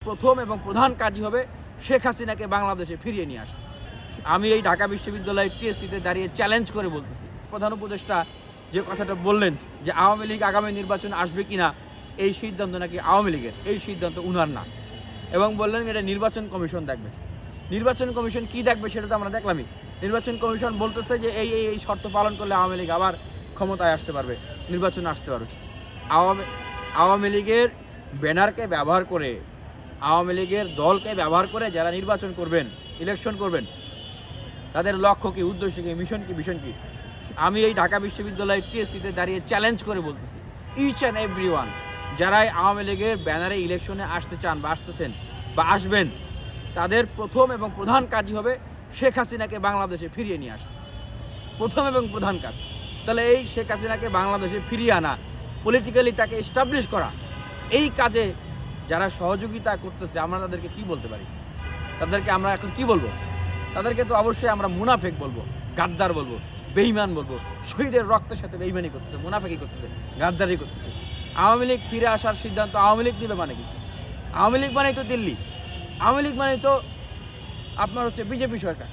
প্রথম এবং প্রধান কাজই হবে শেখ হাসিনাকে বাংলাদেশে ফিরিয়ে নিয়ে আসা। আমি এই ঢাকা বিশ্ববিদ্যালয়ের টিএসসিতে দাঁড়িয়ে চ্যালেঞ্জ করে বলতেছি, প্রধান উপদেষ্টা যে কথাটা বললেন যে আওয়ামী লীগ আগামী নির্বাচনে আসবে কিনা এই সিদ্ধান্ত নাকি আওয়ামী লীগের, এই সিদ্ধান্ত উনার না, এবং বললেন এটা নির্বাচন কমিশন দেখবে। নির্বাচন কমিশন কি দেখবে সেটা তো আমরা দেখলামই। নির্বাচন কমিশন বলতেছে যে এই শর্ত পালন করলে আওয়ামী লীগ আবার ক্ষমতায় আসতে পারবে, নির্বাচনে আসতে পারবে। আওয়ামী লীগের ব্যানারকে ব্যবহার করে, আওয়ামী লীগের দলকে ব্যবহার করে যারা নির্বাচন করবেন, ইলেকশন করবেন, তাদের লক্ষ্য কি, উদ্দেশ্য কি, মিশন কি, ভিশন কি? আমি এই ঢাকা বিশ্ববিদ্যালয়ের টিএসসিতে দাঁড়িয়ে চ্যালেঞ্জ করে বলতেছি, ইচ অ্যান্ড এভরি ওয়ান যারাই আওয়ামী লীগের ব্যানারে ইলেকশনে আসতে চান বা আসতেছেন বা আসবেন, তাদের প্রথম এবং প্রধান কাজই হবে শেখ হাসিনাকে বাংলাদেশে ফিরিয়ে নিয়ে আসা। প্রথম এবং প্রধান কাজ। তাহলে এই শেখ হাসিনাকে বাংলাদেশে ফিরিয়ে আনা, পলিটিক্যালি তাকে এস্টাবলিশ করা, এই কাজে যারা সহযোগিতা করতেছে আমরা তাদেরকে কি বলতে পারি? তাদেরকে আমরা এখন কি বলবো? তাদেরকে তো অবশ্যই আমরা মুনাফেক বলবো, গাদ্দার বলবো, বেঈমান বলবো। শহীদের রক্তের সাথে বেঈমানি করতেছে, মুনাফেকি করতেছে, গাদ্দারি করতেছে। আওয়ামী লীগ ফিরে আসার সিদ্ধান্ত আওয়ামী লীগ নেবে মানে কিছু? আওয়ামী লীগ মানেই তো দিল্লি, আওয়ামী লীগ মানেই তো আপনার হচ্ছে বিজেপি সরকার।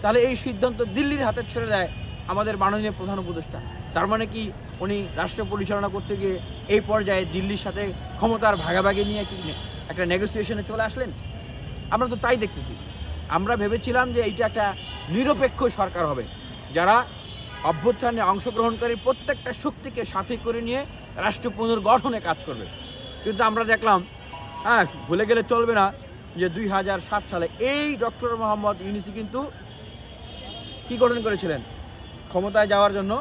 তাহলে এই সিদ্ধান্ত দিল্লির হাতে ছেড়ে দেয় আমাদের মাননীয় প্রধান উপদেষ্টা। তার মানে কি উনি রাষ্ট্র পরিচালনা করতে গিয়ে এই পর্যায়ে দিল্লির সাথে ক্ষমতার ভাগাভাগি নিয়ে কি একটা নেগোসিয়েশনে চলে আসলেন? আমরা তো তাই দেখতেছি। আমরা ভেবেছিলাম যে এইটা একটা নিরপেক্ষ সরকার হবে, যারা অভ্যুত্থানে অংশগ্রহণকারী প্রত্যেকটা শক্তিকে সাথে করে নিয়ে রাষ্ট্র পুনর্গঠনে কাজ করবে। কিন্তু আমরা দেখলাম, ভুলে গেলে চলবে না যে 2007 সালে এই ডক্টর মোহাম্মদ ইউনূস কিন্তু কি গঠন করেছিলেন? ক্ষমতায় যাওয়ার জন্য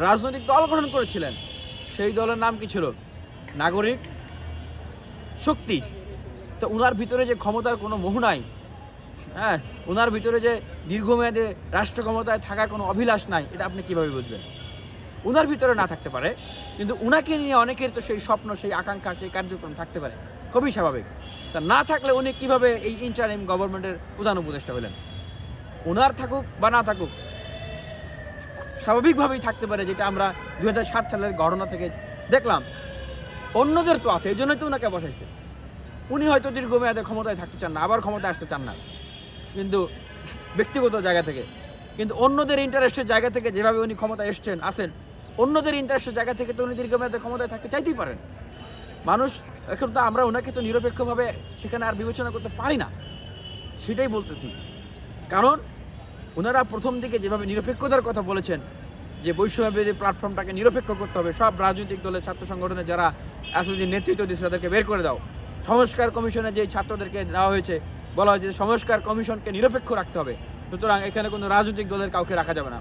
রাজনৈতিক দল গঠন করেছিলেন। সেই দলের নাম কি ছিল? নাগরিক শক্তি। তো উনার ভিতরে যে ক্ষমতার কোনো মোহ নাই, ওনার ভিতরে যে দীর্ঘমেয়াদে রাষ্ট্র ক্ষমতায় থাকার কোনো অভিলাষ নাই, এটা আপনি কিভাবে বুঝবেন? উনার ভিতরে না থাকতে পারে, কিন্তু উনাকে নিয়ে অনেকের তো সেই স্বপ্ন, সেই আকাঙ্ক্ষা, সেই কার্যক্রম থাকতে পারে, খুবই স্বাভাবিক। তা না থাকলে উনি কিভাবে এই ইন্টারিম গভর্নমেন্টের প্রধান উপদেষ্টা হলেন? ওনার থাকুক বা না থাকুক, স্বাভাবিকভাবেই থাকতে পারে, যেটা আমরা 2007 সালের ঘটনা থেকে দেখলাম। অন্যদের তো আছে, এই জন্যই তো ওনাকে বসাইছে। উনি হয়তো দীর্ঘমেয়াদে ক্ষমতায় থাকতে চান না, আবার ক্ষমতায় আসতে চান না, কিন্তু ব্যক্তিগত জায়গা থেকে। কিন্তু অন্যদের ইন্টারেস্টের জায়গা থেকে যেভাবে উনি ক্ষমতায় আসেন, অন্যদের ইন্টারেস্টের জায়গা থেকে তো উনি দীর্ঘমেয়াদে ক্ষমতায় থাকতে চাইতেই পারেন। মানুষ এখন তো আমরা ওনাকে তো নিরপেক্ষভাবে সেখানে আর বিবেচনা করতে পারি না, সেটাই বলতেছি। কারণ ওনারা প্রথম দিকে যেভাবে নিরপেক্ষতার কথা বলেছেন, যে বৈষম্যবিরোধী প্ল্যাটফর্মটাকে নিরপেক্ষ করতে হবে, সব রাজনৈতিক দলের ছাত্র সংগঠনের যারা এতদিন নেতৃত্ব দিচ্ছে তাদেরকে বের করে দাও। সংস্কার কমিশনে যে ছাত্রদেরকে নেওয়া হয়েছে, বলা হয়েছে সংস্কার কমিশনকে নিরপেক্ষ রাখতে হবে, সুতরাং এখানে কোনো রাজনৈতিক দলের কাউকে রাখা যাবে না।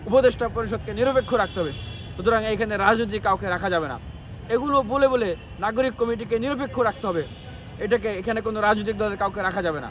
উপদেষ্টা পরিষদকে নিরপেক্ষ রাখতে হবে, সুতরাং এখানে রাজনৈতিক কাউকে রাখা যাবে না। এগুলো বলে বলে নাগরিক কমিটিকে নিরপেক্ষ রাখতে হবে, এখানে কোনো রাজনৈতিক দলের কাউকে রাখা যাবে না।